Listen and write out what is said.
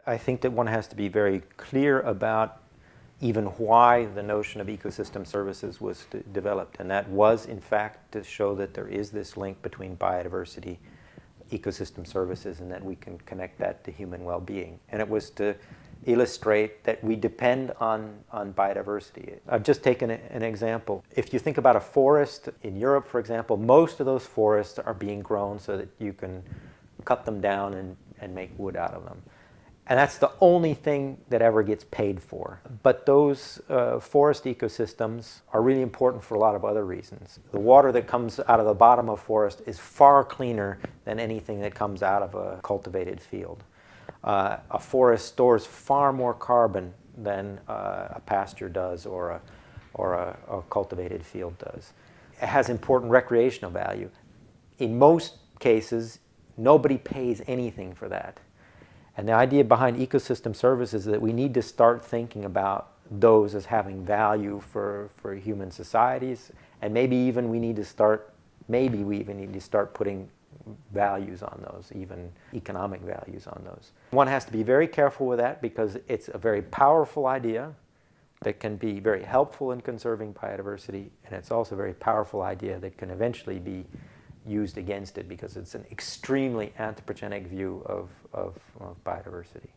I think that one has to be very clear about even why the notion of ecosystem services was developed. And that was, in fact, to show that there is this link between biodiversity, ecosystem services, and that we can connect that to human well-being. And it was to illustrate that we depend on biodiversity. I've just taken an example. If you think about a forest in Europe, for example, most of those forests are being grown so that you can cut them down and make wood out of them. And that's the only thing that ever gets paid for. But those forest ecosystems are really important for a lot of other reasons. The water that comes out of the bottom of forest is far cleaner than anything that comes out of a cultivated field. A forest stores far more carbon than a pasture does or a cultivated field does. It has important recreational value. In most cases, nobody pays anything for that. And the idea behind ecosystem services is that we need to start thinking about those as having value for human societies, and maybe we even need to start putting values on those, even economic values on those. One has to be very careful with that because it's a very powerful idea that can be very helpful in conserving biodiversity, and it's also a very powerful idea that can eventually be used against it because it's an extremely anthropogenic view of biodiversity.